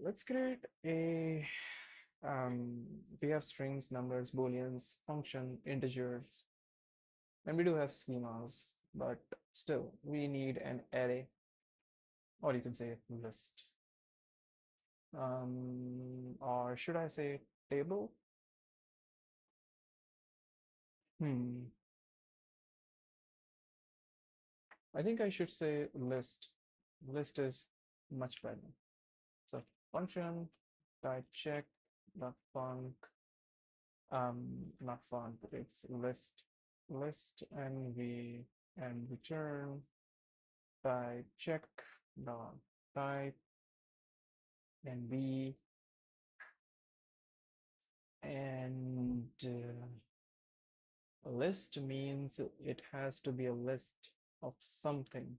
Let's create a we have strings, numbers, booleans, function, integers, and we do have schemas, but still we need an array, or you can say list. Or should I say table? Hmm. I think I should say list. List is much better. So function type check dot func not func, but it's list nv and return type check dot type nv and list means it has to be a list of something.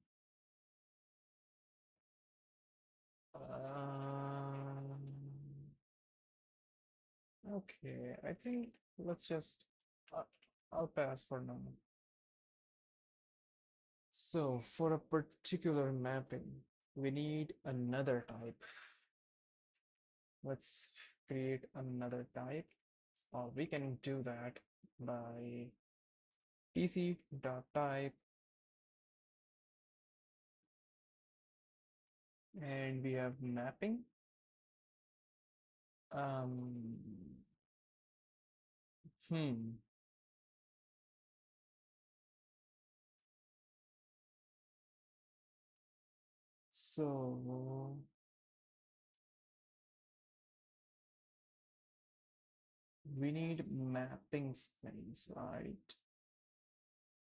Okay, I think let's just, uh, I'll pass for now. So for a particular mapping, we need another type. Let's create another type. We can do that by tc.type, and we have mapping. Um, hmm. So we need mapping things, right?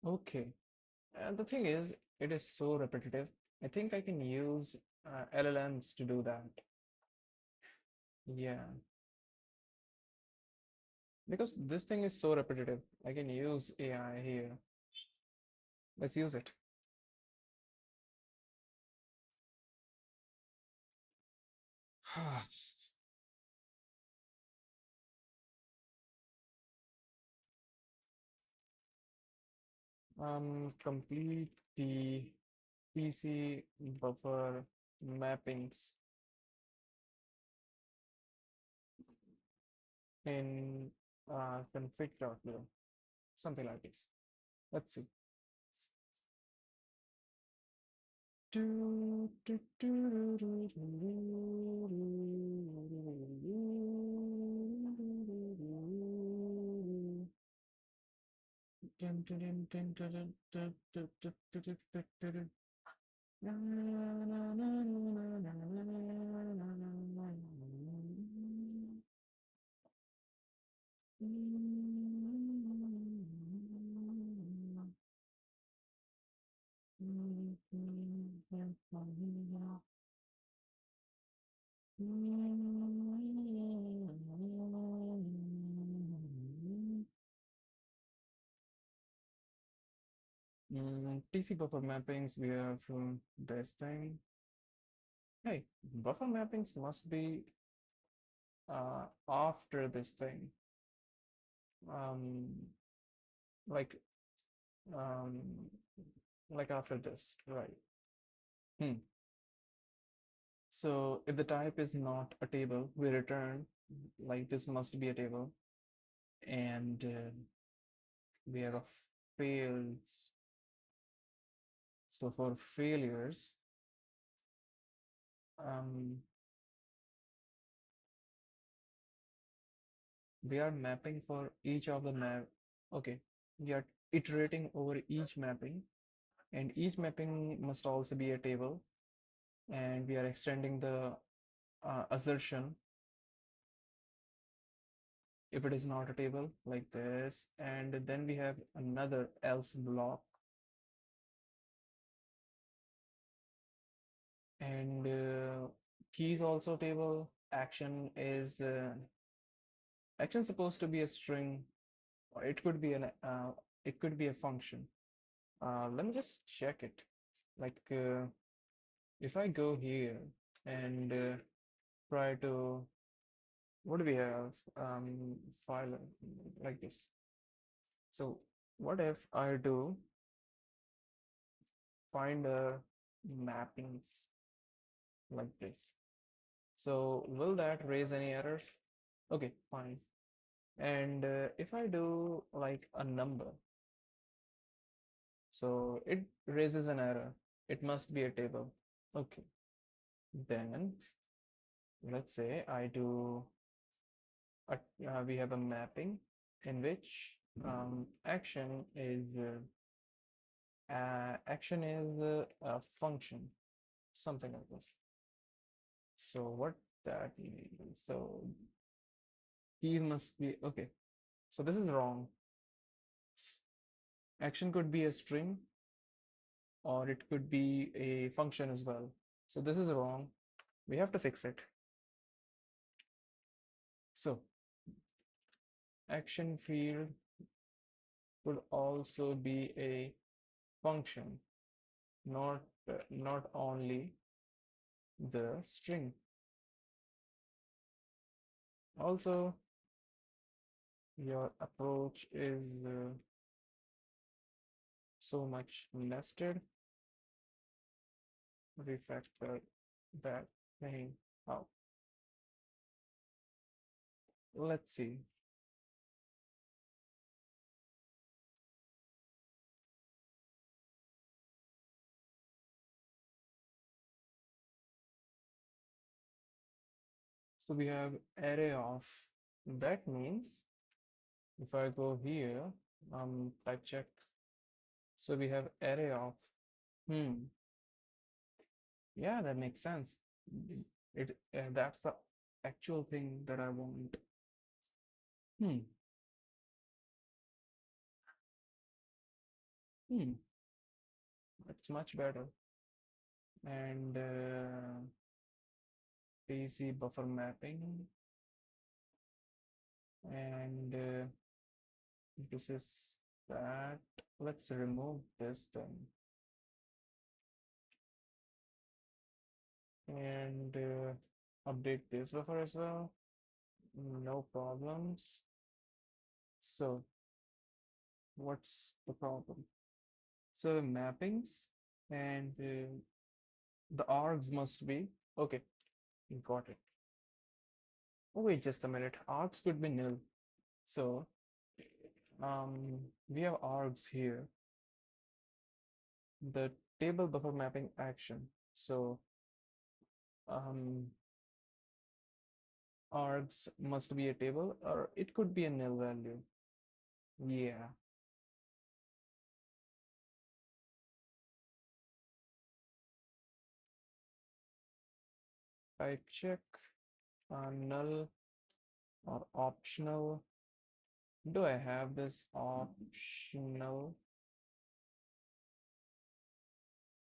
Okay. And the thing is, it is so repetitive. I think I can use LLMs to do that. Yeah, because this thing is so repetitive. I can use AI here. Let's use it. Complete the PC buffer mappings in config.nvim, something like this. Let's see. TC buffer mappings, we have this thing. Hey, buffer mappings must be after this thing. Um, like um, like after this, right? Hmm. So if the type is not a table, we return like this must be a table, and we have a fails. So for failures, um, we are mapping for each of the map. Okay, we are iterating over each mapping, and each mapping must also be a table, and we are extending the assertion if it is not a table like this, and then we have another else block, and key is also table. Action supposed to be a string, or it could be a function. Let me just check it. Like if I go here and try to, what do we have? File like this. So what if I do find mappings like this? So will that raise any errors? Okay, fine. And if I do like a number, so it raises an error. It must be a table. Okay. Then let's say I do we have a mapping in which action is a function, something like this. So what that means? So keys must be okay. So this is wrong. Action could be a string, or it could be a function as well. So this is wrong. We have to fix it. So action field could also be a function, not only the string. Also, your approach is so much nested. Refactor that thing out. Let's see. So we have array of, that means if I go here, type check. So we have array of, yeah, that makes sense. That's the actual thing that I want. Hmm. It's much better. And PC buffer mapping, and this is that. Let's remove this then, and update this buffer as well. No problems. So what's the problem? So mappings and the args must be okay. Got it. Oh, wait just a minute. Args could be nil. So we have args here. The table buffer mapping action. So um, args must be a table, or it could be a nil value. Yeah. Type check, null or optional. Do I have this optional?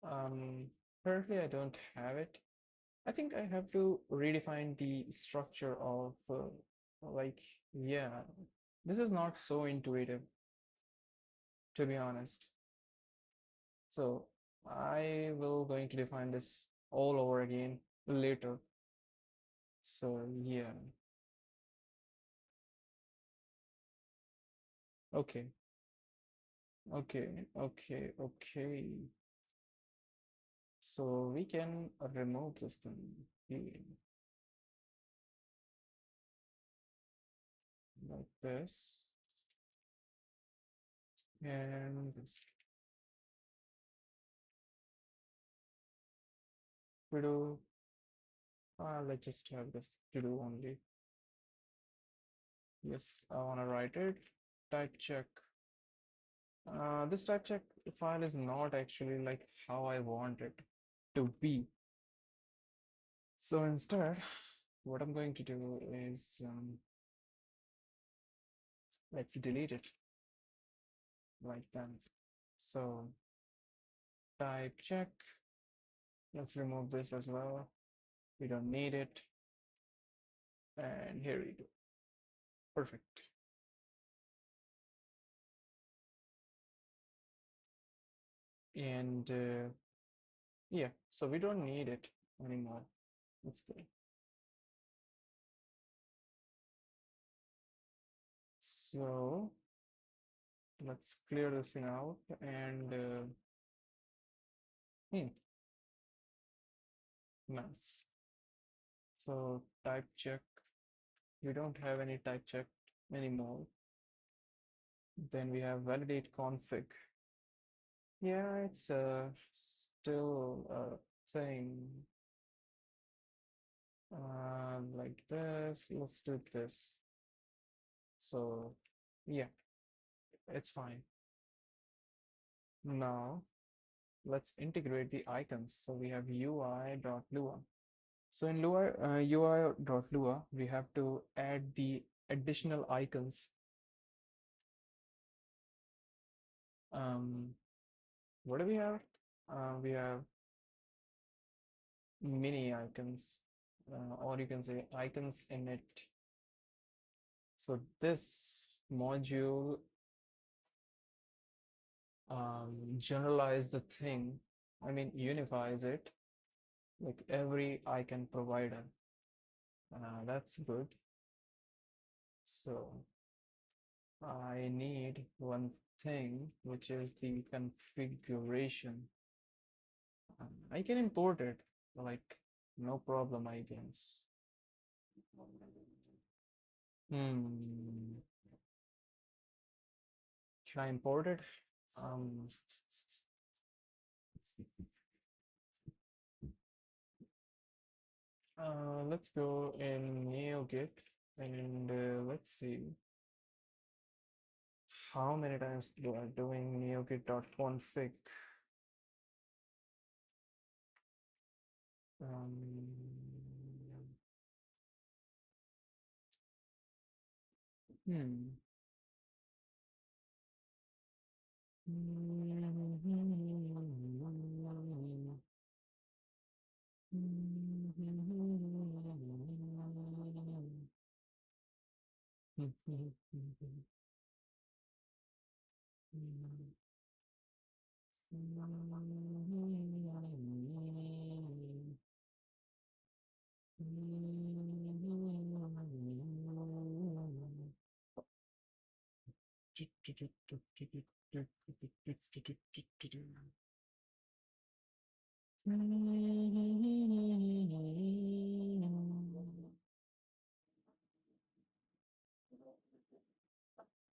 Um, Currently I don't have it. I think I have to redefine the structure of like, yeah, this is not so intuitive, to be honest. So I will going to define this all over again later. So yeah, okay, okay. So we can remove this thing here, like this, and this to do. Let's just have this to do only. Yes, I want to write it. Type check. This type check file is not actually like how I want it to be. So instead, what I'm going to do is let's delete it like that. So type check. Let's remove this as well. We don't need it. And here we go. Perfect. And yeah, so we don't need it anymore. That's good. So let's clear this thing out and nice. So type check. We don't have any type check anymore. Then we have validate config. Yeah, it's still a thing. Like this. Let's do this. So yeah, it's fine. Now let's integrate the icons. So we have UI.lua. So in UI.lua, we have to add the additional icons. What do we have? We have mini icons, or you can say icons in it. So this module generalize the thing, I mean unifies it, like every icon provider. That's good. So I need one thing, which is the configuration. I can import it, like no problem, I guess. Hmm. Can I import it? Um, let's go in NeoGit and let's see how many times do I doing neogit.config. Hmm.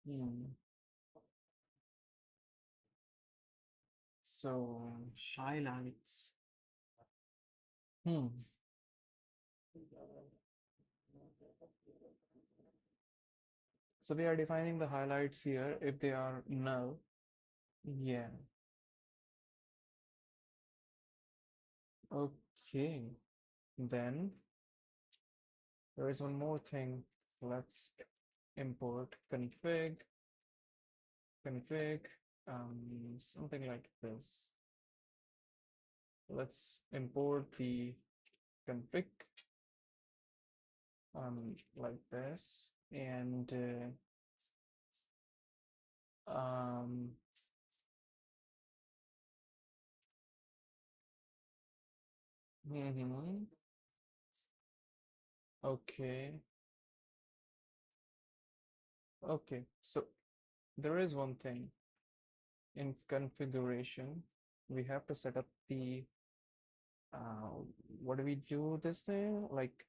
Hmm. So highlights. Hmm. So we are defining the highlights here if they are null. Yeah. Okay. Then there is one more thing. Let's import config, something like this. Let's import the config like this, and um, mhm. Okay, okay. So there is one thing in configuration. We have to set up the uh, what do we do this thing like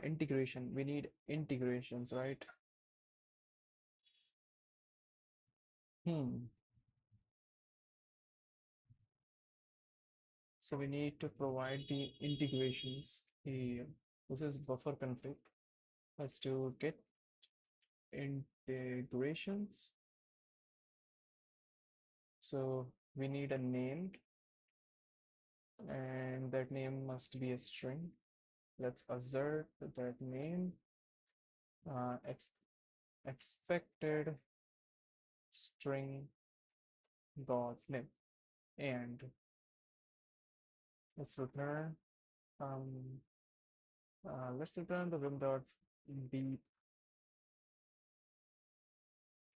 integration. We need integrations, right? Hmm. So we need to provide the integrations here. This is buffer config. Let's do get integrations. So we need a name, and that name must be a string. Let's assert that name expected string dot name, and let's return um let's return the vim dot b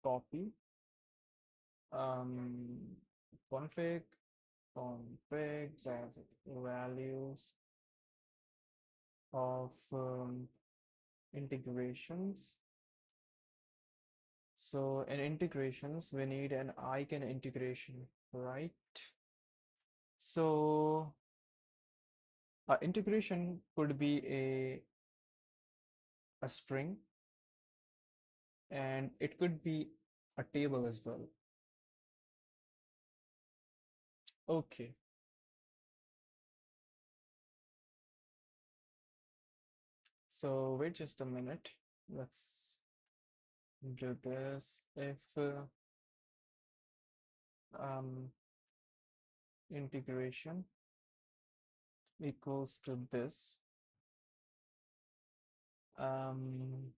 copy um config that values of integrations. So in integrations, we need an icon integration, right? So integration could be a string, and it could be a table as well. Okay, so wait just a minute. Let's do this. If um, integration equals to this, um,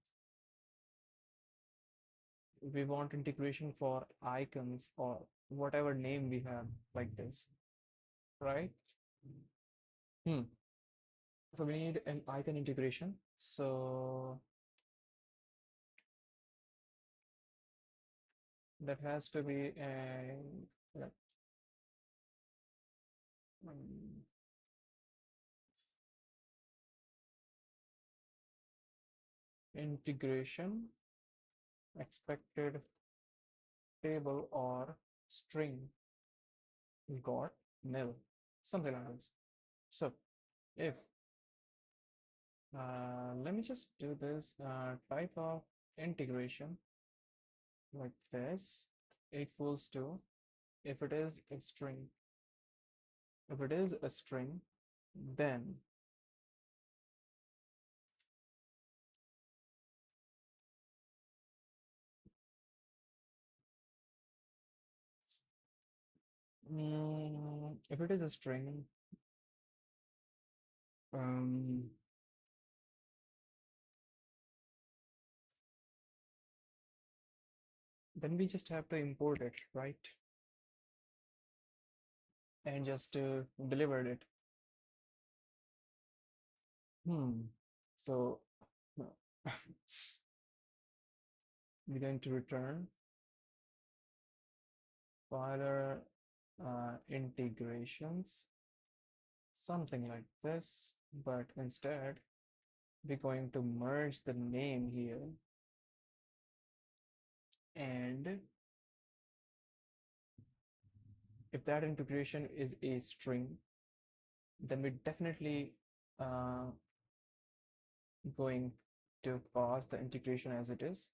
we want integration for icons or whatever name we have like this, right? Hmm. So we need an icon integration. So that has to be a like, um, integration expected table or string got nil, something like this. So if let me just do this type of integration like this equals to if it is a string, if it is a string, then if it is a string, um, then we just have to import it, right? And just deliver it. So we're going to return fyler integrations, something like this, but instead we're going to merge the name here, and if that integration is a string, then we definitely uh, going to pass the integration as it is,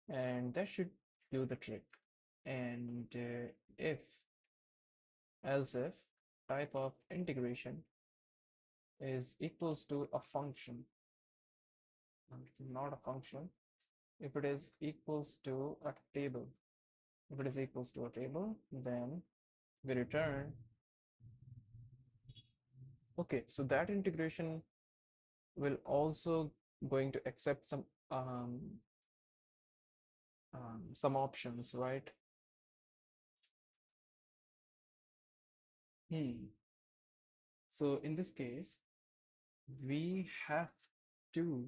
and that should do the trick. And if else if type of integration is equals to a function, not a function, if it is equals to a table, if it is equals to a table, then we return. Okay, so that integration will also going to accept um, some options, right? So in this case, we have to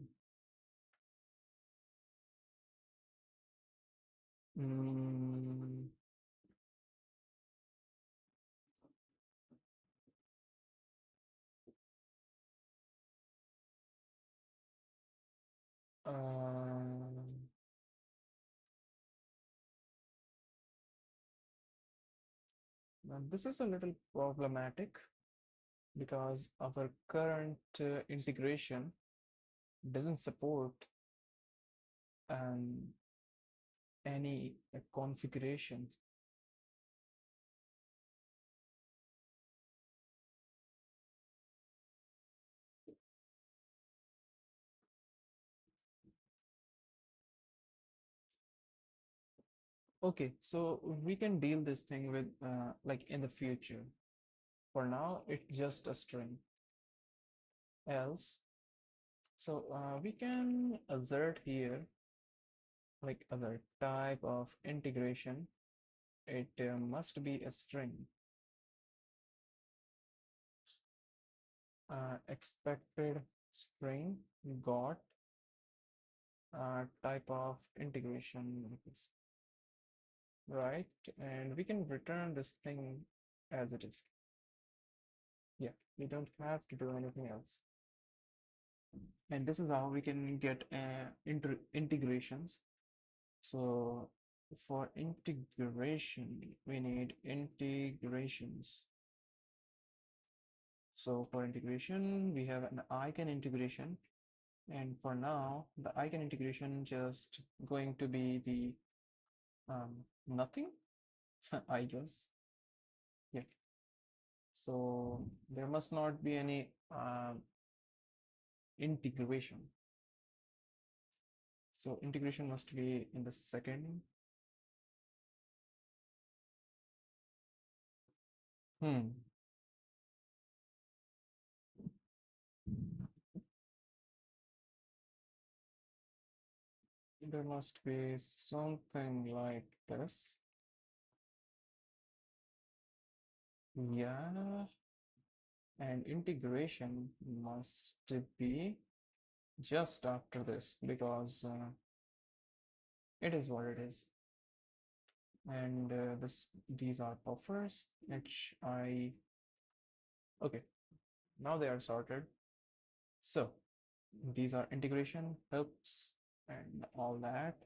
mm, uh, now this is a little problematic because our current integration doesn't support um, any configuration. Okay, so we can deal this thing with like in the future. For now, it's just a string. Else, so we can assert here like other type of integration. It must be a string. Expected string got type of integration, right? And we can return this thing as it is. Yeah, we don't have to do anything else. And this is how we can get integrations. So for integration, we need integrations. So for integration, we have an icon integration. And for now, the icon integration just going to be the nothing, I guess. Yeah. So there must not be any integration. So integration must be in the second. Hmm. There must be something like this. Yeah. And integration must be just after this because it is what it is. And these are buffers which okay, now they are sorted. So these are integration helps and all that.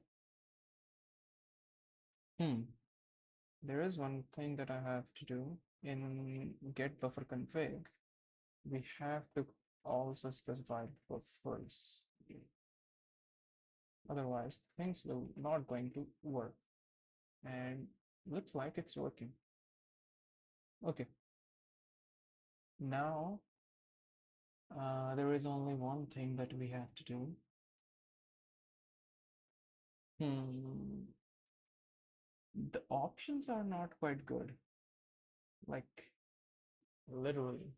There is one thing that I have to do in get buffer config. We have to also specify buffers. Otherwise, things will not going to work. And looks like it's working. Okay. Now, there is only one thing that we have to do. The options are not quite good. Like, literally.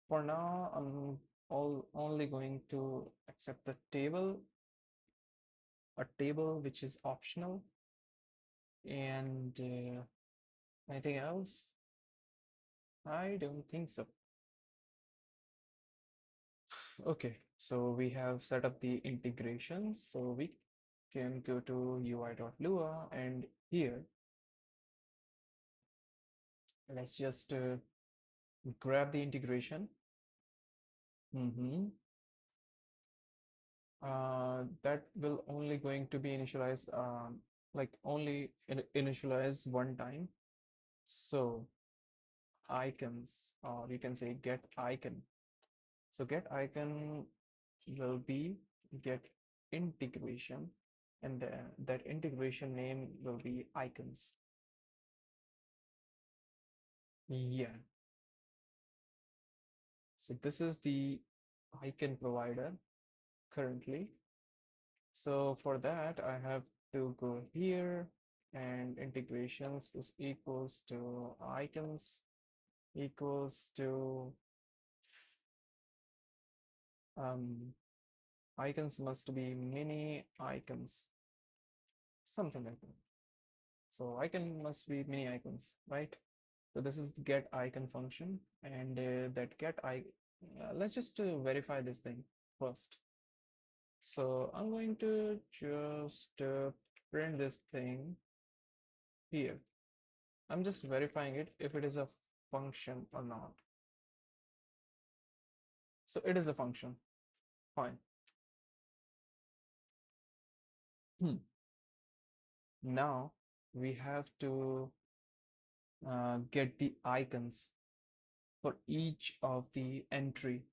For now, I'm only going to accept the table, a table which is optional, and anything else? I don't think so. Okay, so we have set up the integrations. So we can go to ui.lua and here, let's just grab the integration. That will only going to be initialized, like only initialize one time. So icons, or you can say get icon. So get icon will be get integration, and then that integration name will be icons. Yeah. So this is the icon provider currently. So for that, I have to go here, and integrations is equals to icons equals to um, icons must be mini icons, something like that. So icon must be mini icons, right? So this is the get icon function, and that get icon. Let's just verify this thing first. So I'm going to just print this thing here. I'm just verifying it if it is a function or not. So it is a function. Fine. Hmm. Now we have to get the icons for each of the entry.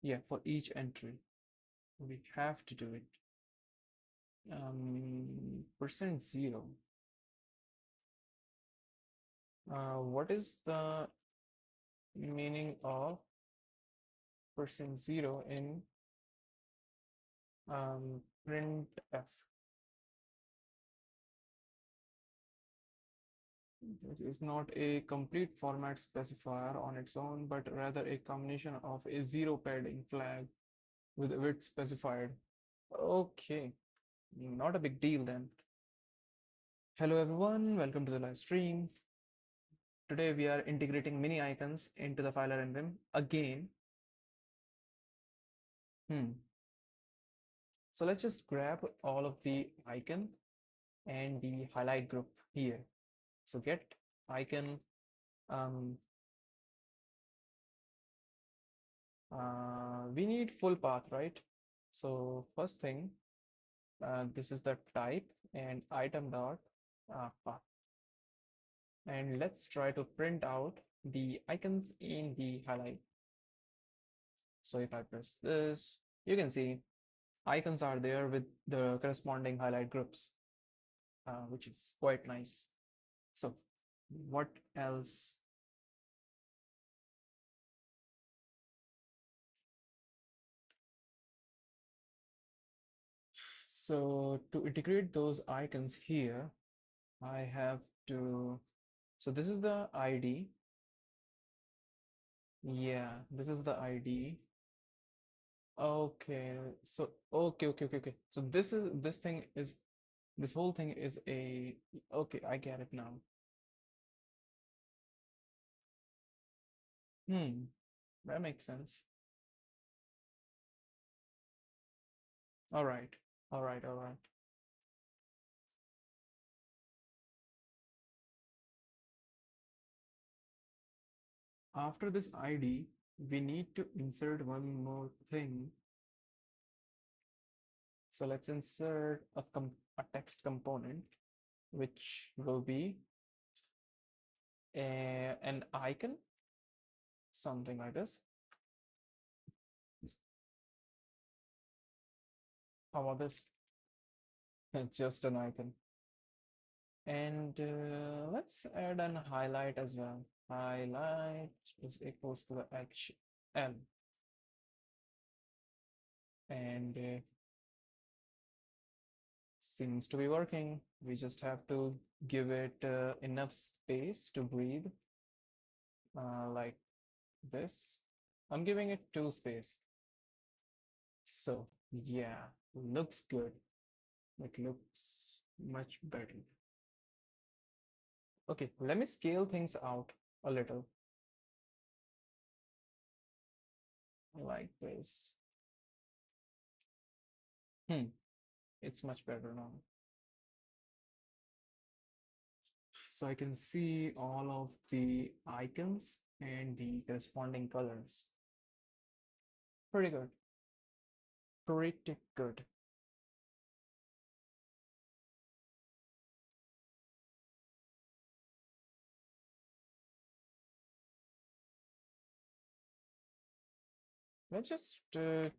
Yeah, for each entry. We have to do it. %0. What is the meaning of %0 in printf? It is not a complete format specifier on its own, but rather a combination of a zero padding flag with width specified. Okay, not a big deal then. Hello everyone, welcome to the live stream. Today we are integrating mini icons into the fyler.nvim again. So let's just grab all of the icon and the highlight group here. So get icon, um, we need full path, right? So first thing, this is the type and item dot path. And let's try to print out the icons in the highlight. So if I press this, you can see icons are there with the corresponding highlight groups, which is quite nice. So what else? So to integrate those icons here, I have to, so this is the ID. Yeah, this is the ID. Okay, so okay. So this whole thing is a, okay, I get it now. That makes sense. All right, all right, all right. After this ID, we need to insert one more thing. So let's insert a text component, which will be an icon, something like this. How about this? Just an icon. And let's add an highlight as well. Highlight is equals to the HL. And seems to be working. We just have to give it enough space to breathe, like this. I'm giving it 2 space. So yeah, looks good. It looks much better. Okay, let me scale things out a little. Like this. It's much better now. So I can see all of the icons and the corresponding colors. Pretty good. Pretty good. Let's just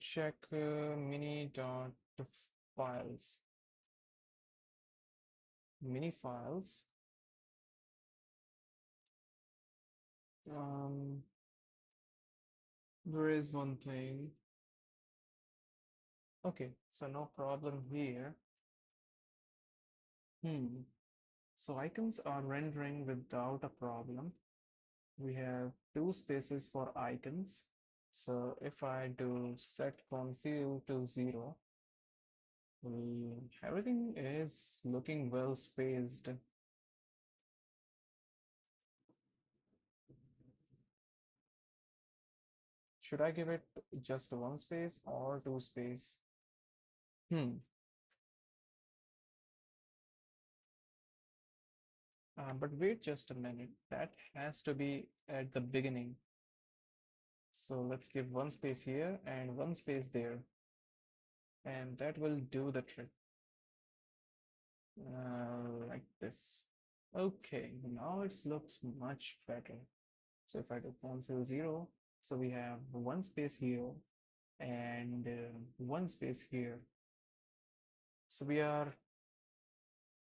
check mini dot files. Mini files. Um, there is one thing. Okay, so no problem here. Hmm. So icons are rendering without a problem. We have two spaces for icons. So if I do set conceal to 0, everything is looking well spaced. Should I give it just one space or two space? Hmm. But wait just a minute. That has to be at the beginning. So let's give one space here and one space there. And that will do the trick. Like this. Okay, now it looks much better. So if I do console 0, so we have one space here and one space here. So we are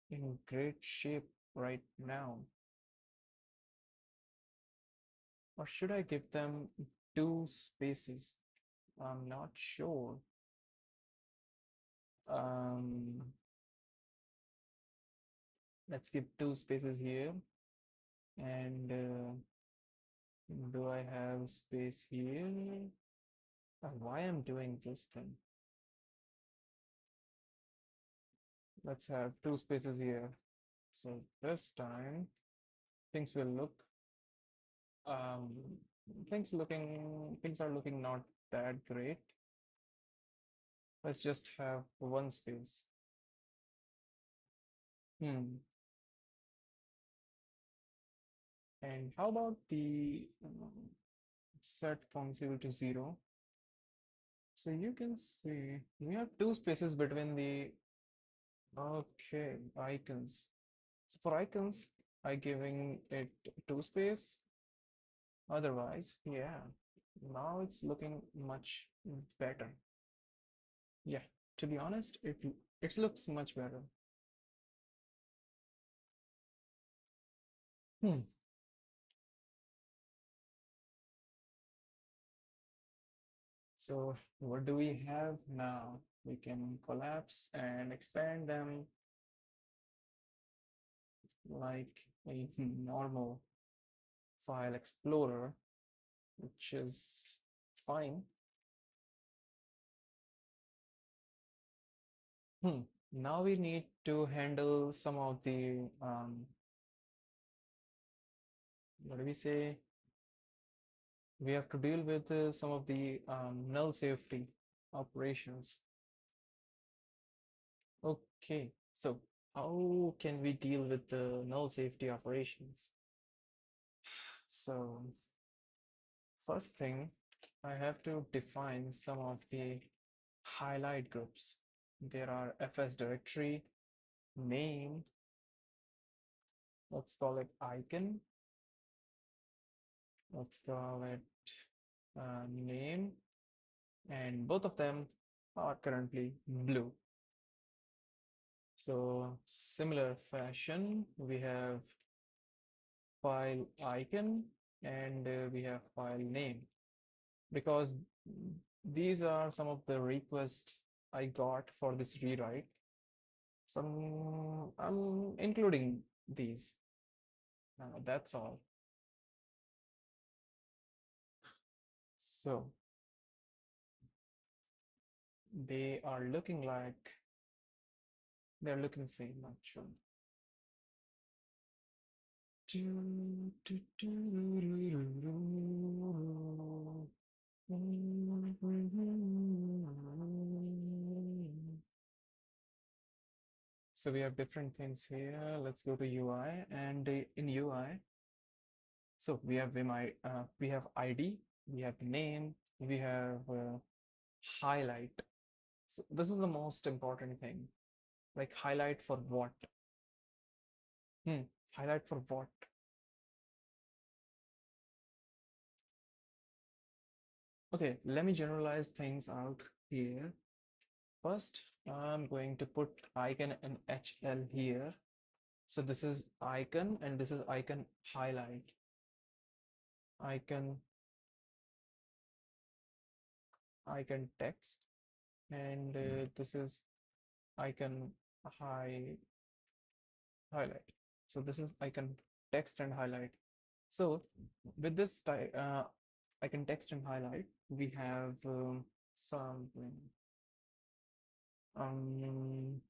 in great shape right now. Or should I give them two spaces? I'm not sure. Um, let's give two spaces here. And do I have space here? Why I'm doing this thing? Let's have two spaces here. So this time things will look um things are looking not that great. Let's just have one space. Hmm. And how about the set conceal to 0? So you can see we have two spaces between the okay icons. So for icons, I giving it two space. Otherwise, yeah, now it's looking much better. Yeah, to be honest, it looks much better. Hmm. So what do we have now? We can collapse and expand them like a normal file explorer, which is fine. Hmm. Now we need to handle some of the what do we say? We have to deal with some of the null safety operations. Okay, so how can we deal with the null safety operations? So first thing, I have to define some of the highlight groups. There are fs directory, name, let's call it icon, let's call it name, and both of them are currently blue. So similar fashion, we have file icon and we have file name, because these are some of the requests I got for this rewrite. Some I'm including these. That's all. So they are looking like they're looking same actually. So we have different things here. Let's go to UI, and in UI, so we have we have ID, we have name, we have highlight. So this is the most important thing. Like highlight for what? Hmm. Highlight for what? Okay, let me generalize things out here. First, I'm going to put icon and HL here. So this is icon and this is icon highlight. Icon, icon text, and this is icon highlight. So this is icon text and highlight. So with this icon text and highlight, we have something. Um,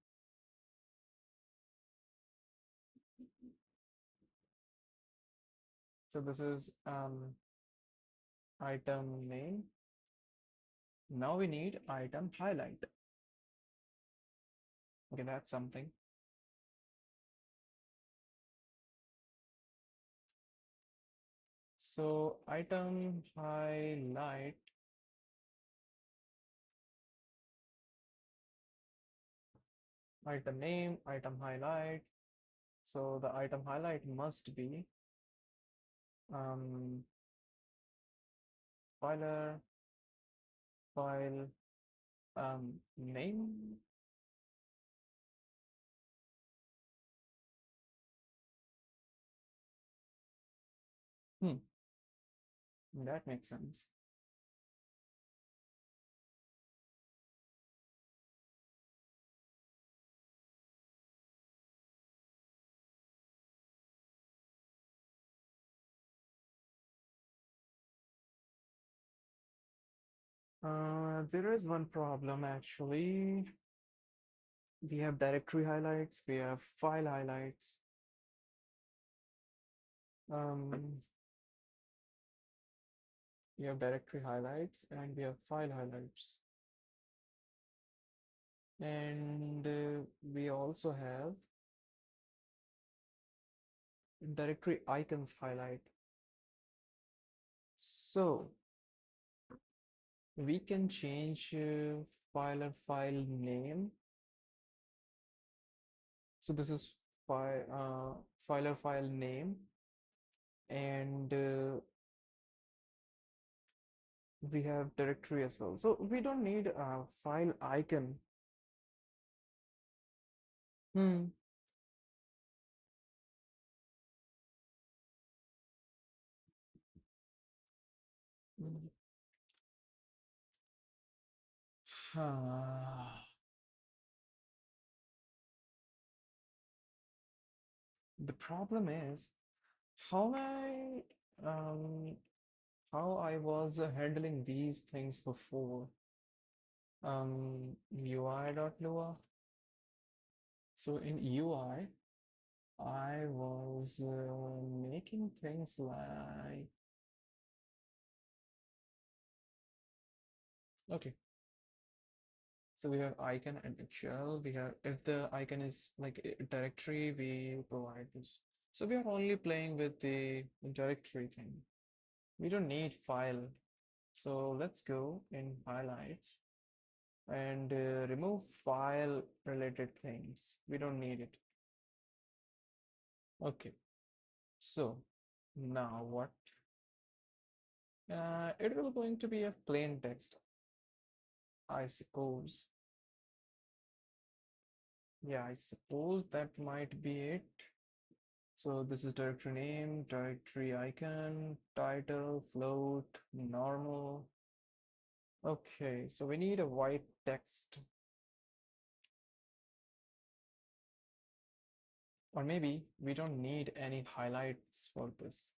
so this is item name. Now we need item highlight. Okay, that's something. So item highlight, item name, item highlight. So the item highlight must be um, filer file name. Hmm, that makes sense. There is one problem actually. We have directory highlights, we have file highlights. Um, we have directory highlights and we have file highlights. And we also have directory icons highlight. So we can change file name. So this is file name, and we have directory as well. So we don't need a file icon. Hmm. The problem is how um I was handling these things before. UI.lua. So in UI, I was making things like, okay, so we have icon and HL. We have, if the icon is like a directory, we provide this. So we are only playing with the directory thing. We don't need file. So let's go in highlights and remove file related things. We don't need it. Okay, so now what? It will going to be a plain text, I suppose. Yeah, I suppose that might be it. So this is directory name, directory icon, title, float, normal. Okay, so we need a white text. Or maybe we don't need any highlights for this.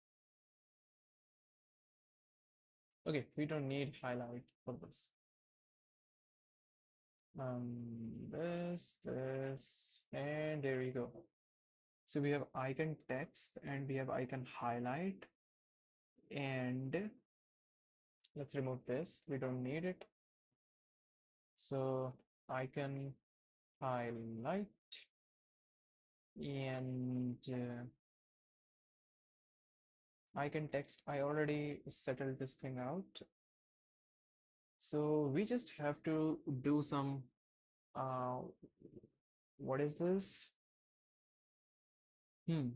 Okay, we don't need highlight for this. This, and there we go. So we have icon text and we have icon highlight, and let's remove this. We don't need it. So icon highlight, and icon text. I already settled this thing out. So we just have to do some, uh, what is this? Hmm.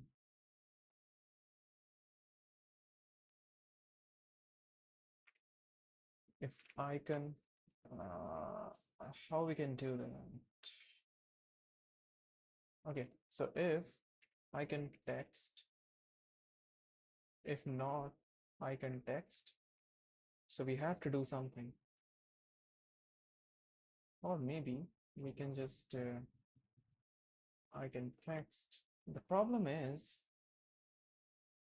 if icon, uh, how we can do that? Okay, so if icon text, if not icon text, so we have to do something. Or maybe we can just icon text. The problem is,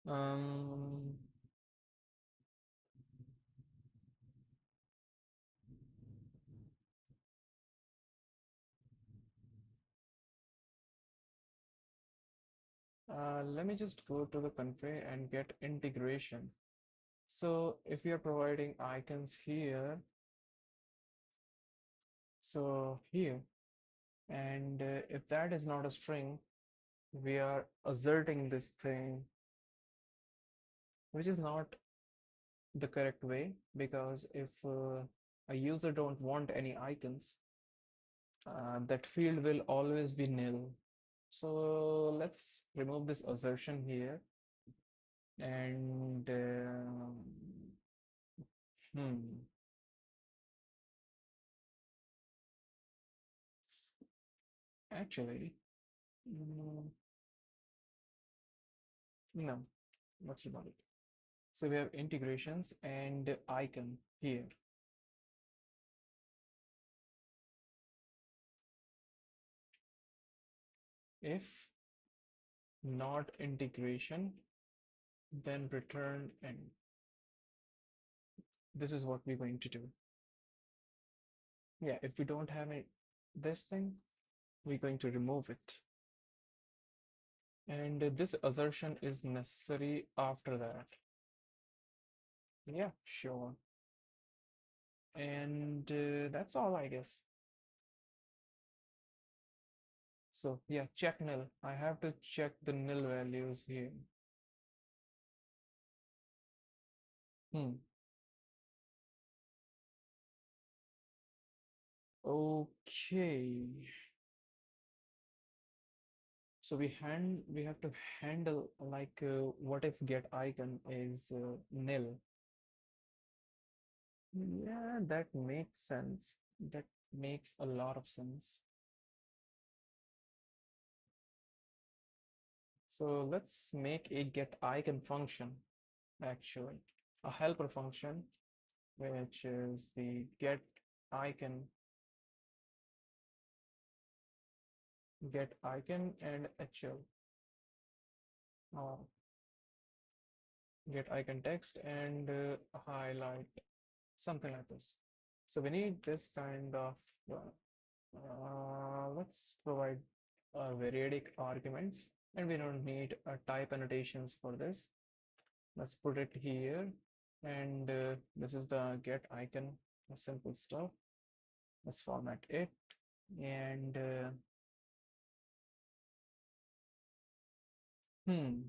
um, let me just go to the config and get integration. So if we are providing icons here, so here, and if that is not a string, we are asserting this thing, which is not the correct way, because if a user don't want any icons, that field will always be nil. So let's remove this assertion here and hmm, actually, mm, no, let's remove it. So we have integrations and icon here. If not integration, then return end. This is what we're going to do. Yeah, if we don't have it, this thing, we're going to remove it. And this assertion is necessary after that. Yeah, sure. And that's all, I guess. So yeah, check nil. I have to check the nil values here. Hmm. Okay. So we have to handle like what if get icon is nil? Yeah, that makes sense. That makes a lot of sense. So let's make a get icon function, actually, a helper function, which is the get icon, and HL, or get icon text and highlight, something like this. So we need this kind of, let's provide variadic arguments, and we don't need type annotations for this. Let's put it here, and this is the get icon, simple stuff. Let's format it, and hmm,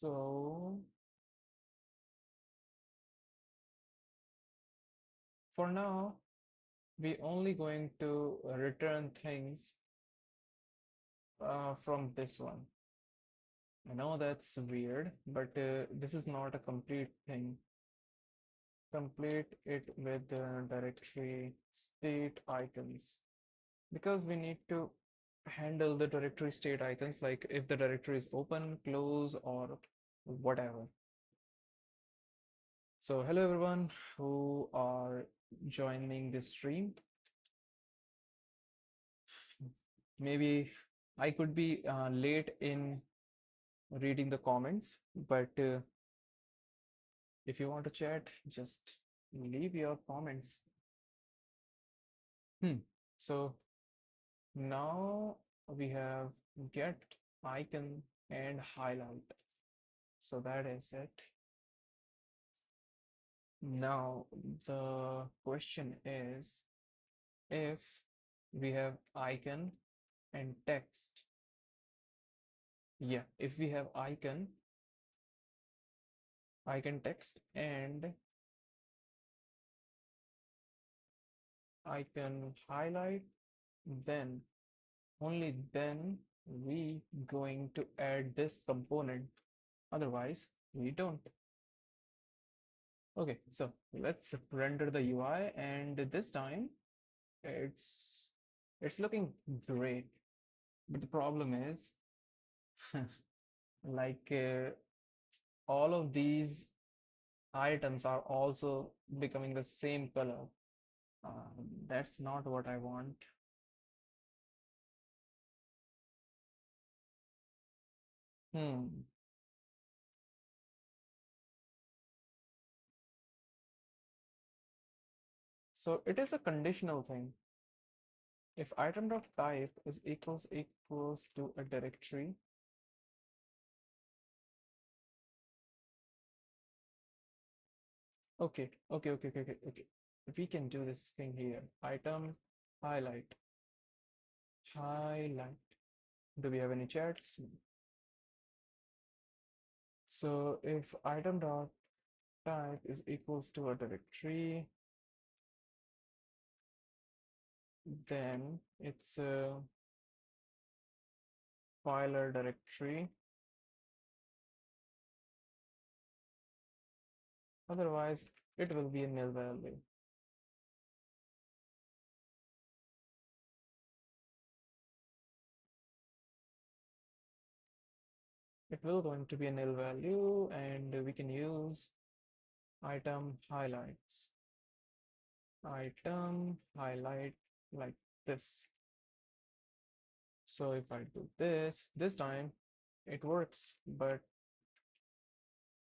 so for now, we only going to return things from this one. I know that's weird, but this is not a complete thing. Complete it with the directory state icons, because we need to handle the directory state icons, like if the directory is open, close, or whatever. So hello everyone who are joining this stream. Maybe I could be late in reading the comments, but if you want to chat, just leave your comments. So now we have get icon and highlight. So that is it. Now the question is, if we have icon and text, yeah, if we have icon text and icon highlight, then only then we going to add this component, otherwise we don't. Okay, so let's render the UI, and this time it's it's looking great. But the problem is like all of these items are also becoming the same color. That's not what I want. Hmm. So it is a conditional thing. If item.type is equals to a directory, okay. We can do this thing here. Item highlight highlight. Do we have any chats? So if item.type is equals to a directory, then it's a fyler directory. Otherwise, it will be a nil value. It will going to be a nil value, and we can use item highlights. Item highlight like this. So if I do this time it works, but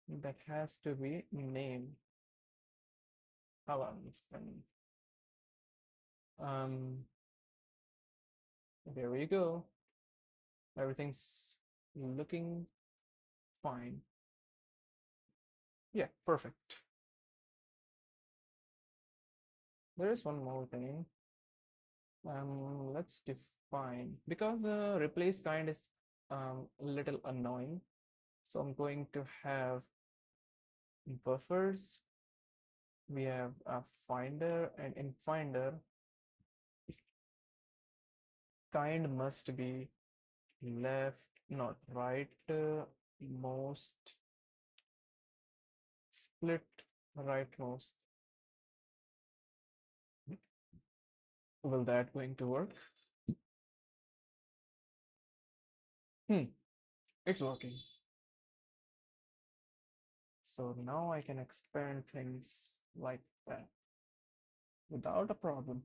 that has to be name. How about this then? Um, there we go. Everything's looking fine. Yeah, perfect. There is one more thing. Let's define, because replace kind is a little annoying. So I'm going to have buffers. We have a finder, and in finder, kind must be left, not right, most, split rightmost. Will that going to work? It's working. So now I can expand things like that without a problem.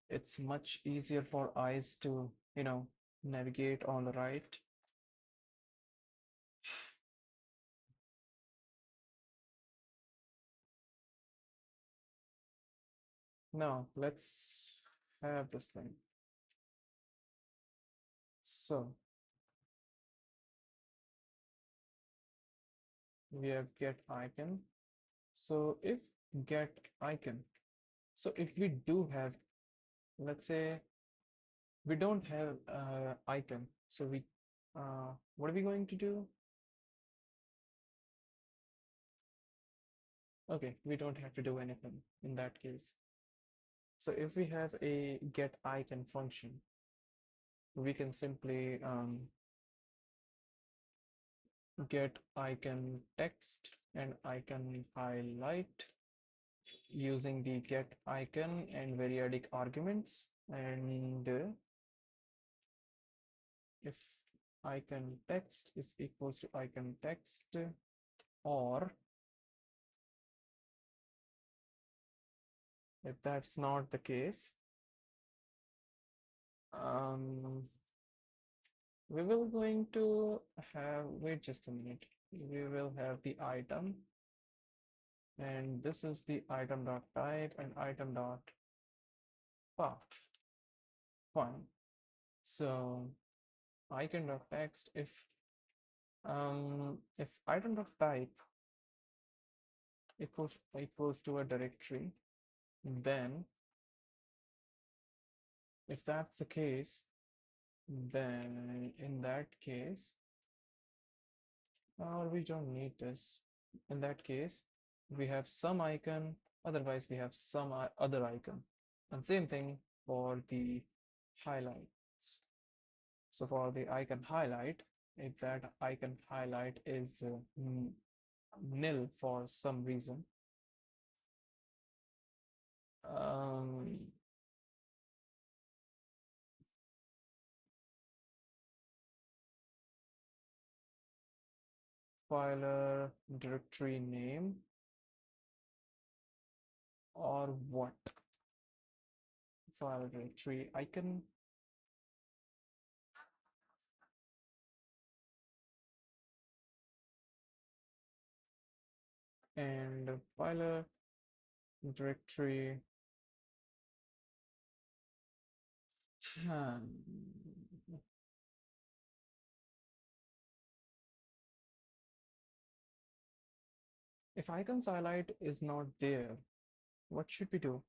It's much easier for eyes to, navigate on the right. Now let's have this thing. So we have get icon. So if get icon, so if we do have, let's say we don't have icon, so we what are we going to do? Okay, we don't have to do anything in that case. So if we have a get icon function, we can simply get icon text and icon highlight using the get icon and variadic arguments. And if icon text is equals to icon text, or if that's not the case, we will going to have, wait just a minute, we will have the item, and this is the item dot type and item dot path. Fine. So icon dot text, if item dot type equals to a directory, then if that's the case, then in that case, we don't need this. In that case, we have some icon, otherwise we have some other icon. And same thing for the highlights. So for the icon highlight, if that icon highlight is nil for some reason, um, filer directory name or what? File directory icon and filer directory. Hmm. If icons highlight is not there, what should we do?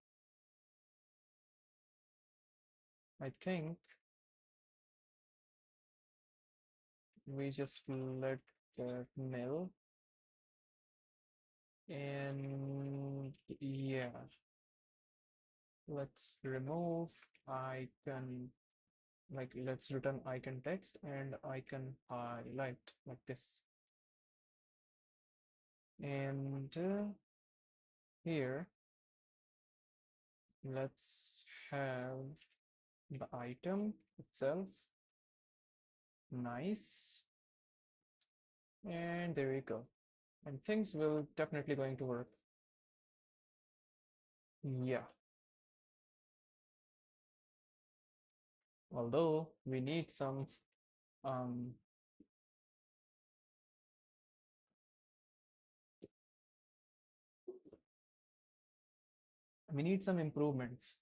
I think we just let that nil, and yeah, let's remove icon, like let's return icon text and icon highlight like this. And here let's have the item itself. Nice. And there we go. And things will definitely going to work. Yeah. Although um we need some improvements.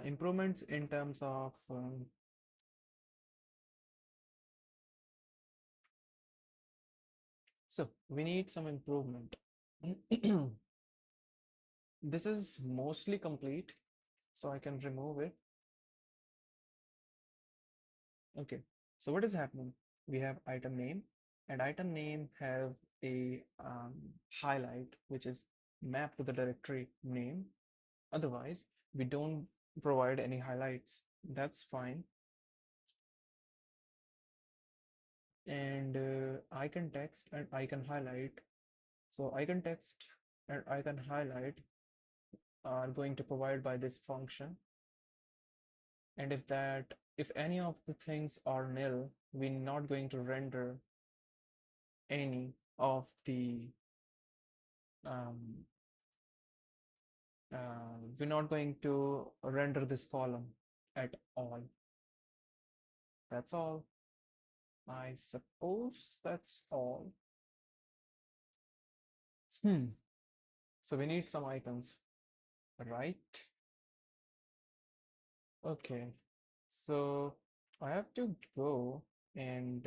Improvements in terms of so we need some improvement. This is mostly complete, so I can remove it. Okay, so what is happening? We have item name, and item name have a highlight which is mapped to the directory name. Otherwise, we don't provide any highlights. That's fine. And icon text and icon highlight. So icon text and icon highlight are going to provide by this function. And if any of the things are nil, we're not going to render any of the um, we're not going to render this column at all. That's all. I suppose that's all. So we need some icons, right? Okay. So I have to go and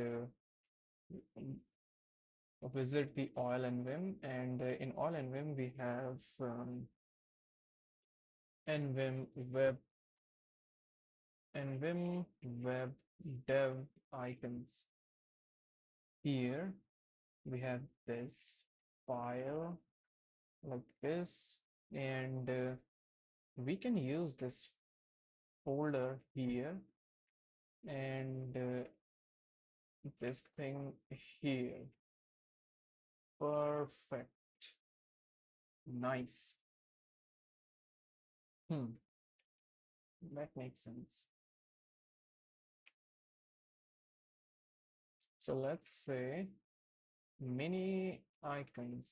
visit the oil.nvim, and in oil.nvim we have nvim web nvim web dev icons. Here we have this file like this, and we can use this folder here and this thing here. Perfect. Nice. That makes sense. So let's say mini icons.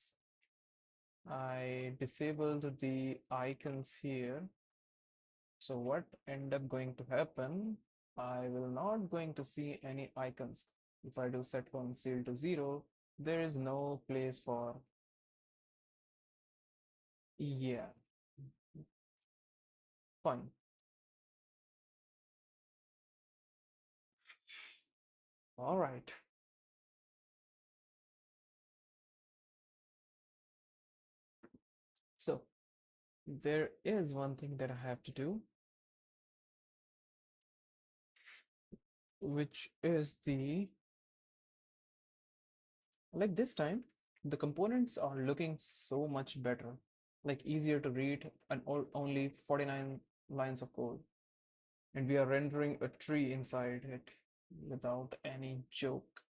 I disabled the icons here. So what end up going to happen? I will not going to see any icons. If I do set conceal to 0, there is no place for, yeah, fun. All right. So there is one thing that I have to do, which is the, like this time, the components are looking so much better, like easier to read and only 49 lines of code. and we are rendering a tree inside it without any joke.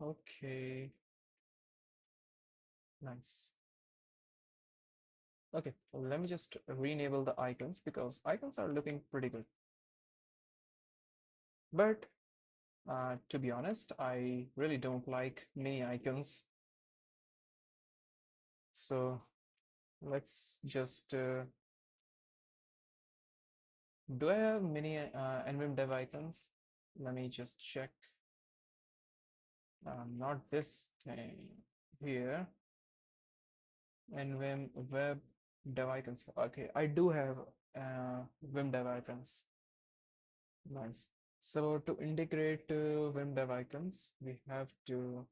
Okay, nice. Okay, well, let me just re-enable the icons because icons are looking pretty good. But to be honest, I really don't like mini icons. So let's just do I have mini nvim dev icons? Let me just check. Not this thing here. nvim web dev icons. Okay, I do have vim dev icons. Nice. So to integrate vim dev icons, we have to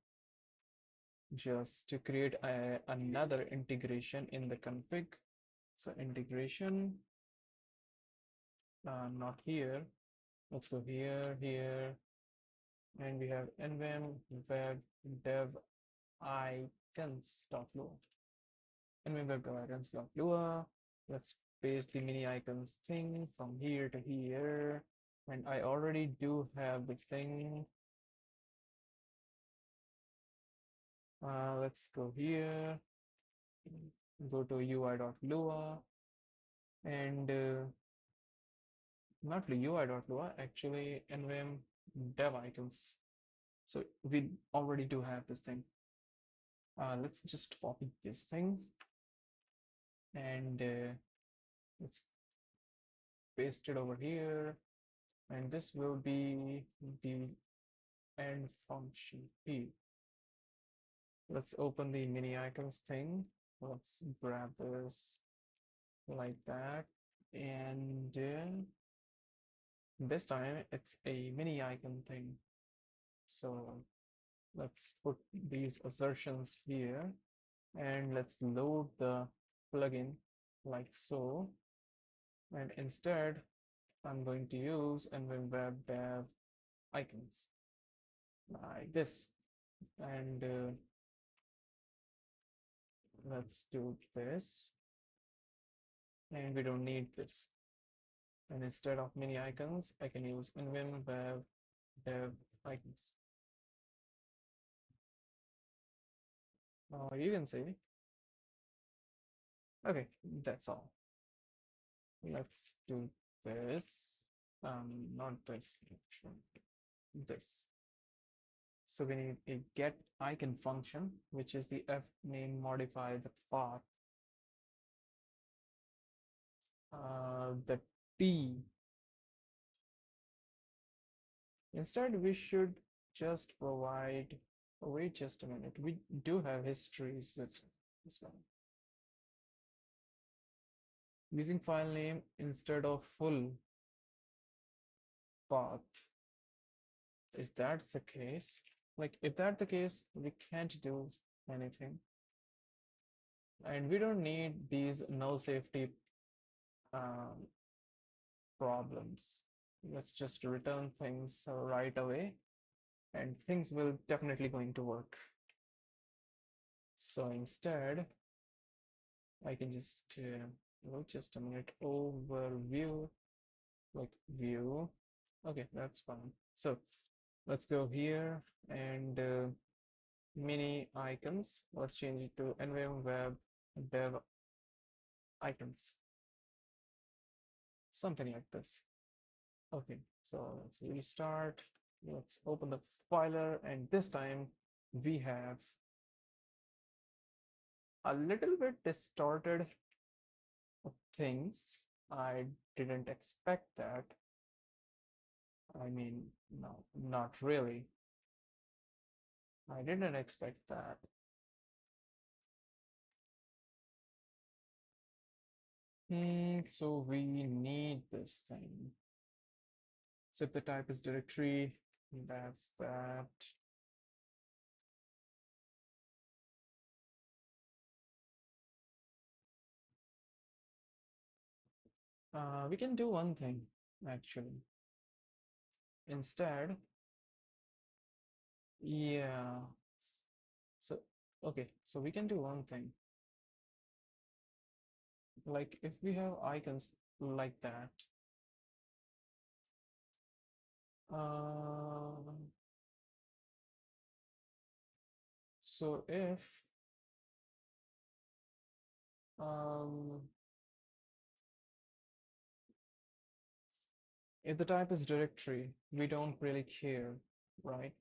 just to create another integration in the config. So integration, not here. Let's go here, here, and we have nvim web dev icons.lua. nvim web dev icons.lua. Let's paste the mini icons thing from here to here. And I already do have this thing. Let's go here, go to ui.lua, and not ui.lua, actually nvim dev icons. So we already do have this thing. Let's just copy this thing and let's paste it over here, and this will be the end function here. Let's open the mini icons thing. Let's grab this like that, and this time it's a mini icon thing. So let's put these assertions here, and let's load the plugin like so. And instead, I'm going to use nvim web dev icons like this. And let's do this. And we don't need this. And instead of mini icons, I can use nvim web dev icons. You can say, okay, that's all. Let's do this. Not this, this. So we need a get icon function, which is the f name modify the path. The T. Instead, we should just provide. Oh, wait just a minute. We do have histories with this one. Using file name instead of full path. Is that the case? Like, if that's the case, we can't do anything. And we don't need these null safety problems. Let's just return things right away, and things will definitely going to work. So instead, I can just wait just a minute, overview, like view. Okay, that's fine. So let's go here and mini icons. Let's change it to nvim web dev icons, something like this. Okay, so let's restart. Let's open the filer, and this time we have a little bit distorted things. I didn't expect that. I mean, no, not really. I didn't expect that. So we need this thing. So if the type is directory, that's that. We can do one thing actually. Instead, yeah. So okay, so we can do one thing. Like if we have icons, like that. Uh, so um, if the type is directory, we don't really care, right?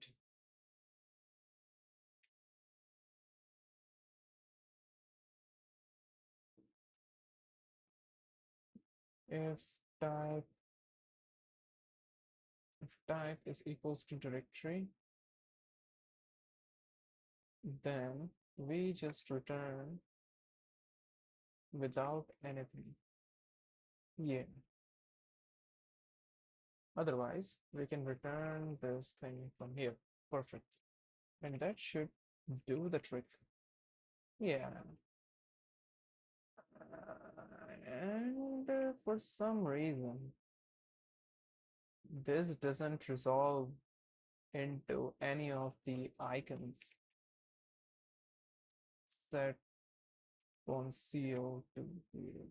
If type if type is equals to directory, then we just return without anything. Yeah. Otherwise, we can return this thing from here. Perfect. And that should do the trick. Yeah. And for some reason, this doesn't resolve into any of the icons set on CO2 here.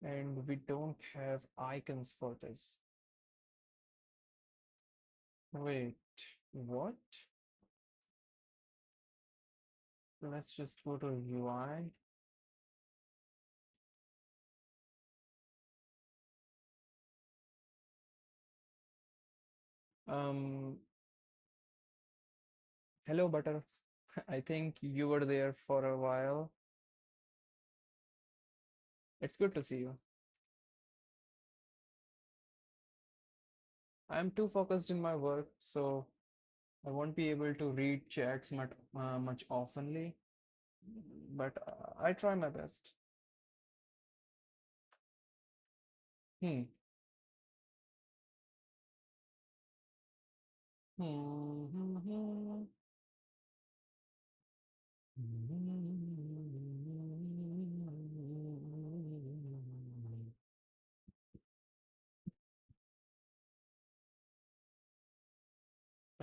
And we don't have icons for this. Wait, what? Let's just go to UI. Um, Hello, Butter. I think you were there for a while. It's good to see you. I'm too focused in my work, so I won't be able to read chats much oftenly, but I try my best. Hmm. Hmm. Hmm, hmm.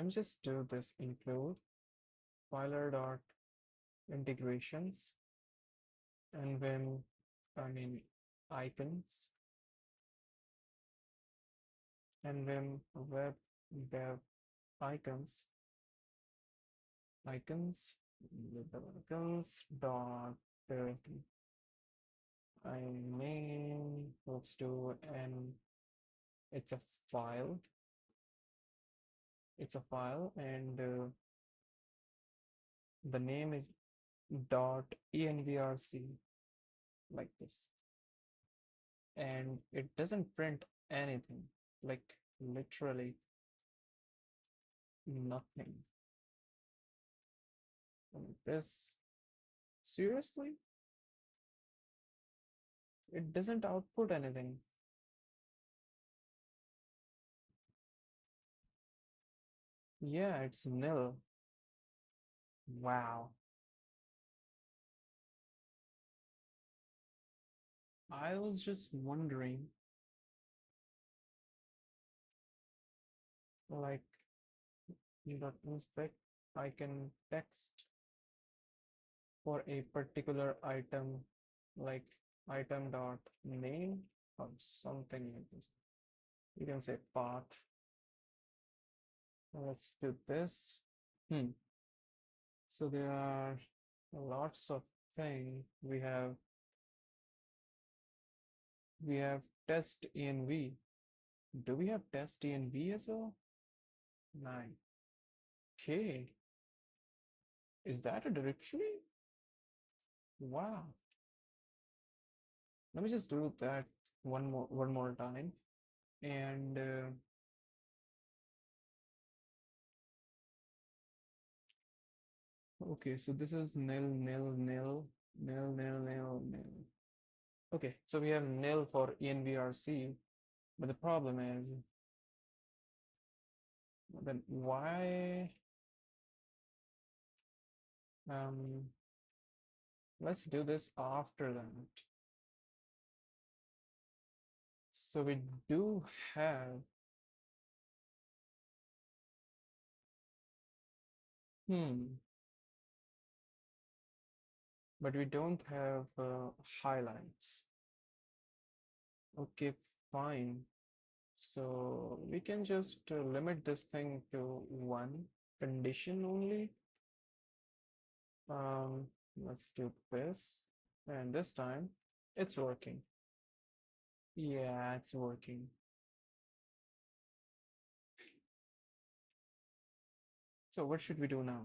Let me just do this include fyler.integrations and then icons and then web dev icons icons icons dot I mean let's do and it's a file and the name is dot envrc like this, and it doesn't print anything, like literally nothing. And this, seriously, it doesn't output anything. Yeah, it's nil. Wow. I was just wondering, like, dot inspect icon text for a particular item, like item dot name or something like this. You can say path. Let's do this. Hmm. So there are lots of things. We have test env. Do we have test env as well? Nine. Okay. Is that a directory? Wow. Let me just do that one more time. And okay, so this is nil nil nil nil nil nil nil. Okay, so we have nil for envrc, but the problem is then why um let's do this after that. So we do have but we don't have highlights. Okay, fine. So we can just limit this thing to one condition only. Um, let's do this. And this time it's working. Yeah, it's working. So what should we do now?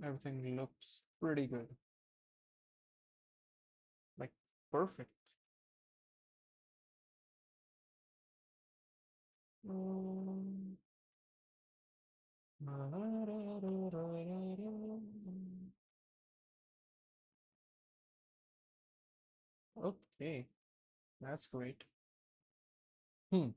Everything looks pretty good. Like perfect. Mm. Okay, that's great. Hmm.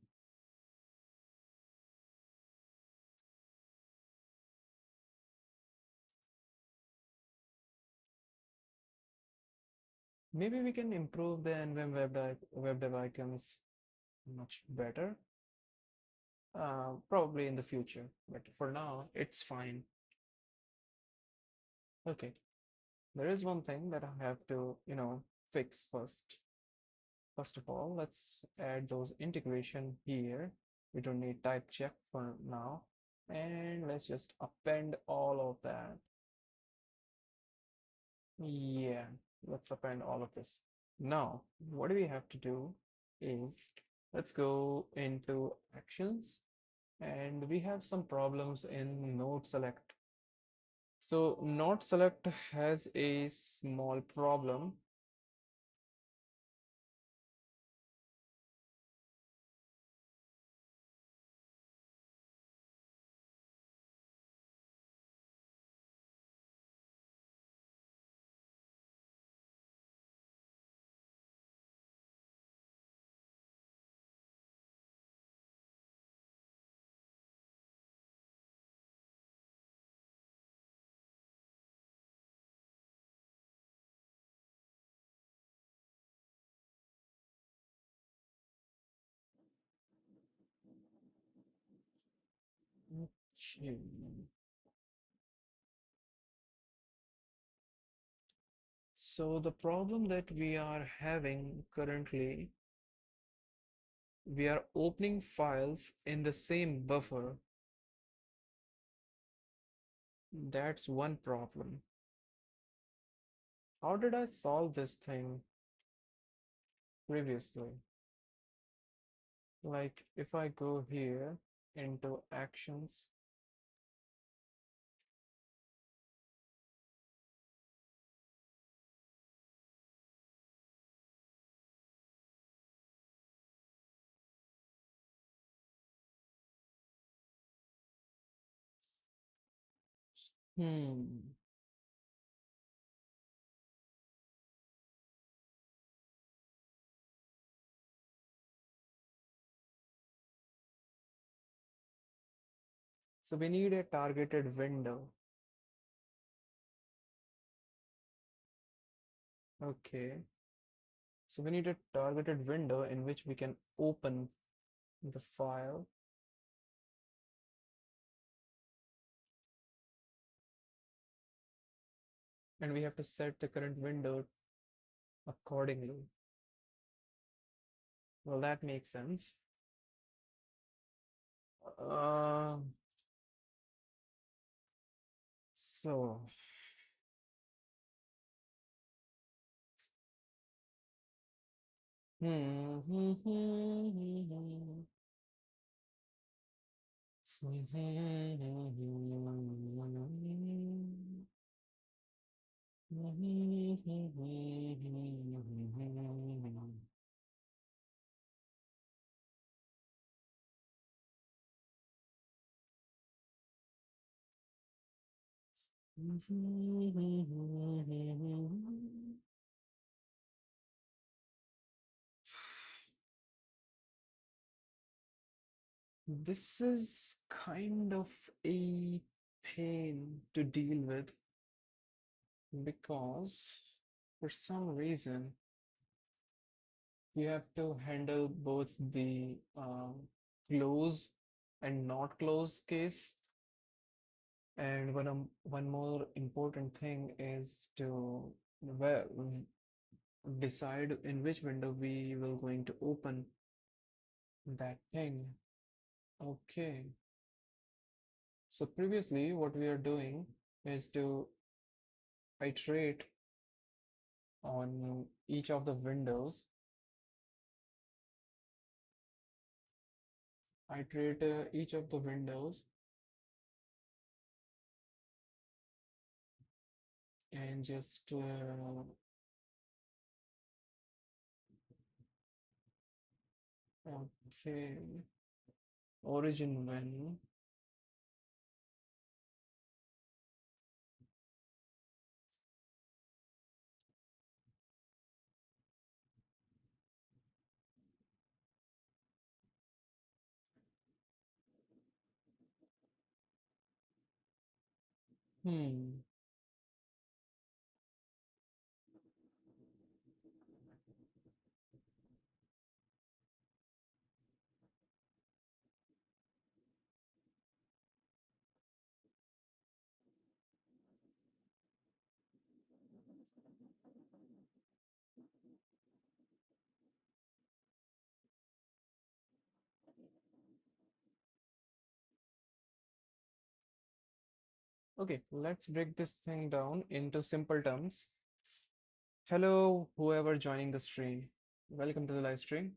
Maybe we can improve the NVIM web dev icons much better. Probably in the future, but for now, it's fine. Okay, there is one thing that I have to, fix first. First of all, let's add those integration here. We don't need type check for now. And let's just append all of that. Yeah, let's append all of this. Now, what do we have to do is let's go into actions and we have some problems in node select. So node select has a small problem. Okay. So the problem that we are having currently, we are opening files in the same buffer. That's one problem. How did I solve this thing previously? Like if I go here into actions, hmm. So we need a targeted window. Okay. So we need a targeted window in which we can open the file and we have to set the current window accordingly. Well, that makes sense. Uh, so, this is kind of a pain to deal with because for some reason we have to handle both the close and not close case. And one more important thing is to where decide in which window we will going to open that thing. Okay. So previously what we are doing is to iterate on each of the windows, iterate each of the windows and just okay, origin when. Hmm. Okay, let's break this thing down into simple terms. Hello, whoever joining the stream. Welcome to the live stream.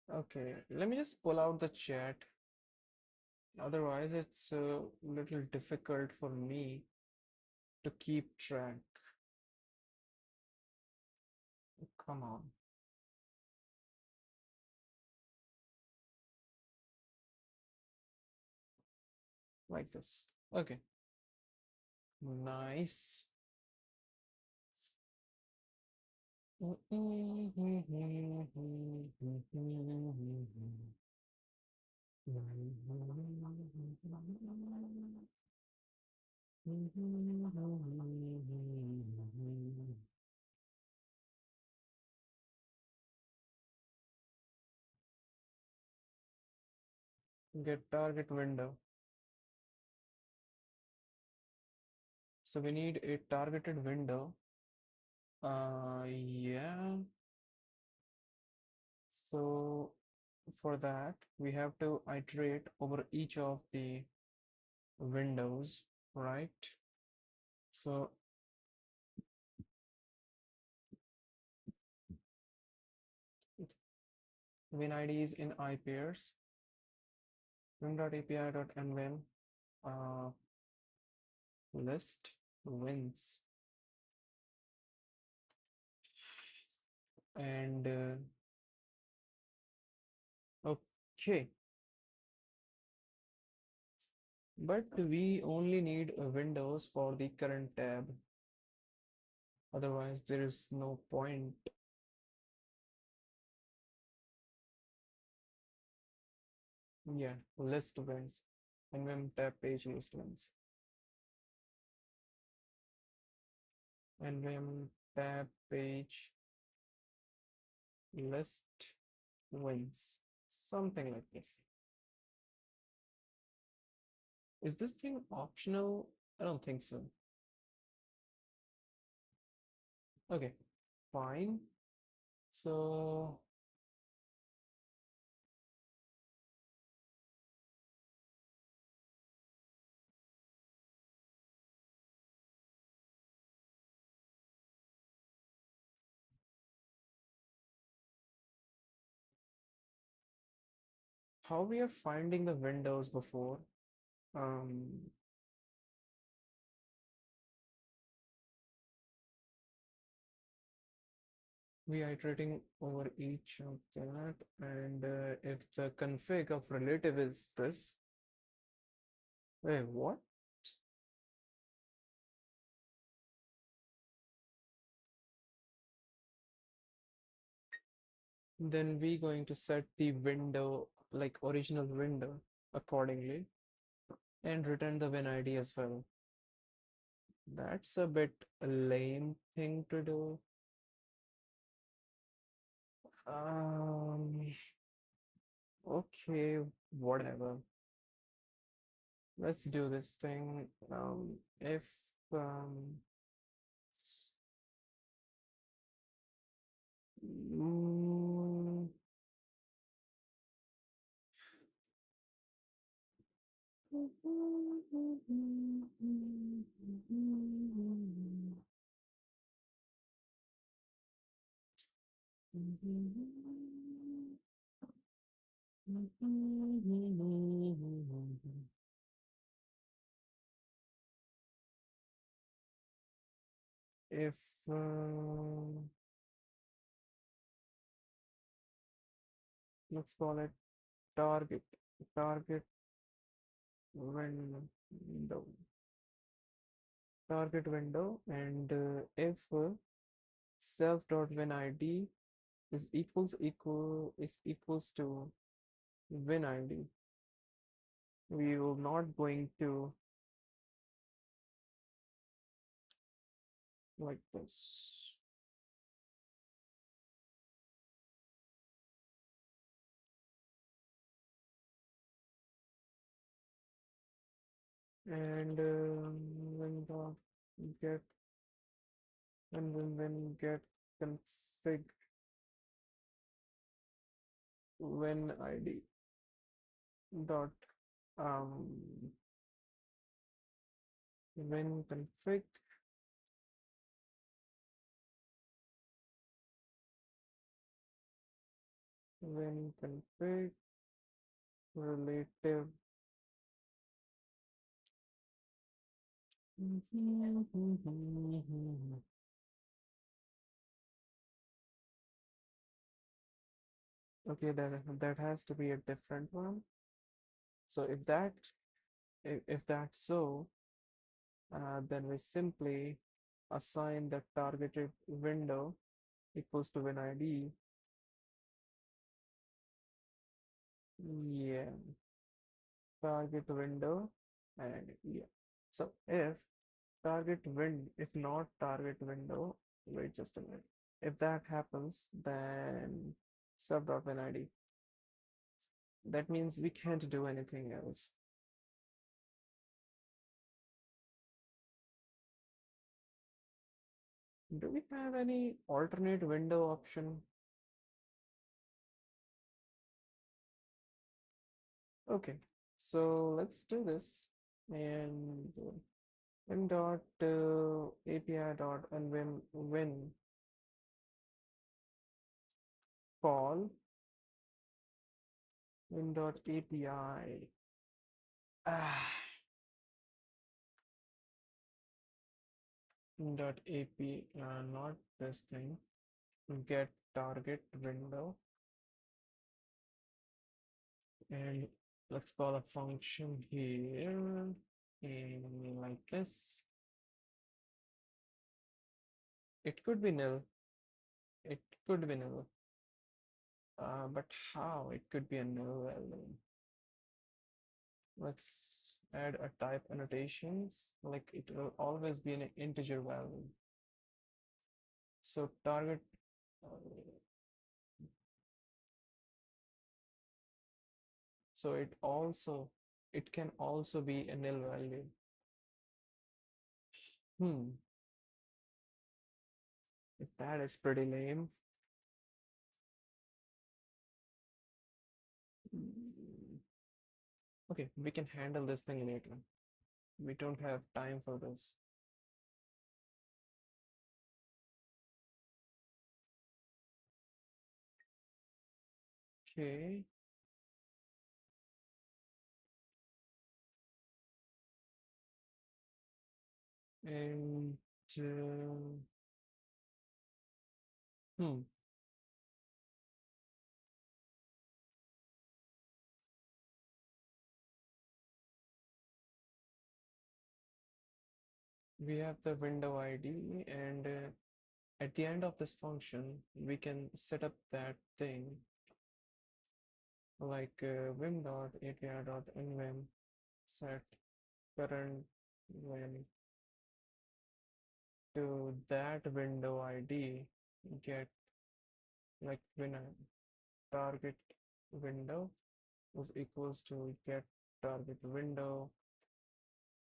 Okay, let me just pull out the chat. Otherwise, it's a little difficult for me to keep track. Come on, like this. Okay, nice. Get target window. So we need a targeted window. Yeah. So for that, we have to iterate over each of the windows, right? So win ID is in I pairs. vim.api.nvim list wins. And okay, but we only need windows for the current tab. Otherwise, there is no point. Yeah, list wins. nvim tab page list wins. nvim tab page list wins. Something like this. Is this thing optional? I don't think so. Okay, fine. So how we are finding the windows before? Um, we are iterating over each of that, and if the config of relative is this, wait, what? Then we going to set the window like original window accordingly and return the win ID as well. That's a bit lame thing to do. Um, okay, whatever. Let's do this thing. If um, Mm, if let's call it target target window and if self.winid is equals to winid, we will not going to like this. And when dot get and when get config when id dot um when config when config relative. Okay, that has to be a different one. So if that's so, then we simply assign the targeted window equals to winid. Yeah, target window and yeah. So if not target window, wait just a minute. If that happens, then sub.winid. That means we can't do anything else. Do we have any alternate window option? Okay, so let's do this and win dot API dot nvim win call win dot API. Ah, dot AP, not this thing. Get target window and let's call a function here and like this. It could be nil. It could be nil. But how it could be a nil value? Let's add a type annotations. Like it will always be an integer value. So target. Uh, so it can also be a nil value. Hmm. If that is pretty lame. Hmm. Okay, we can handle this thing later. We don't have time for this. Okay. And hmm, we have the window ID, and at the end of this function, we can set up that thing like vim.api.nvim set current when to that window ID get like when a target window is equals to get target window,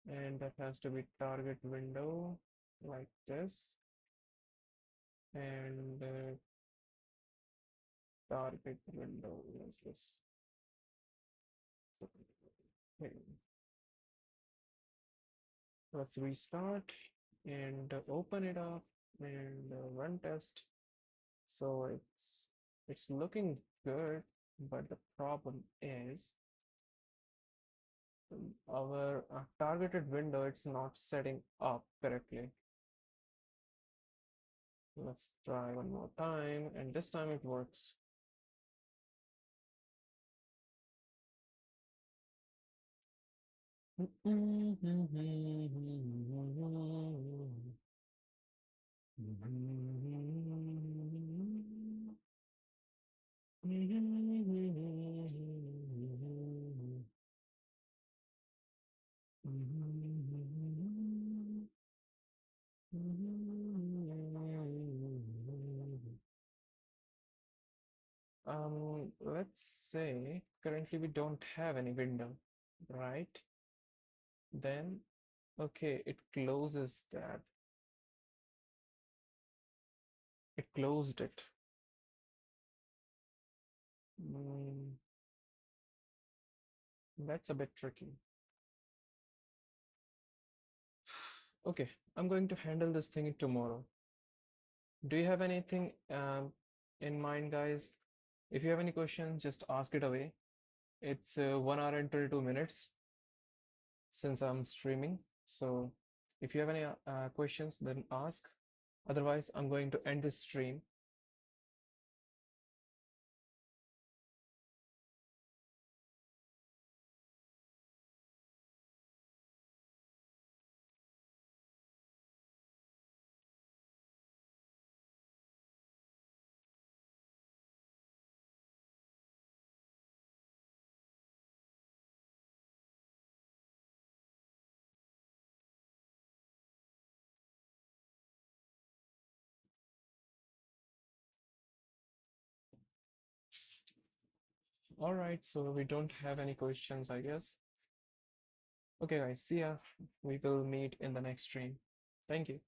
and that has to be target window like this, and target window like this. Okay, let's restart and open it up and run test. So it's looking good, but the problem is our targeted window, it's not setting up correctly. Let's try one more time, and this time it works. Let's say currently we don't have any window, right? Then, okay, it closes that. It closed it. Mm, that's a bit tricky. Okay, I'm going to handle this thing tomorrow. Do you have anything in mind, guys? If you have any questions, just ask it away. It's 1 hour and 22 minutes since I'm streaming. So if you have any questions, then ask. Otherwise, I'm going to end this stream. All right, so we don't have any questions, I guess. Okay, guys, see ya. We will meet in the next stream. Thank you.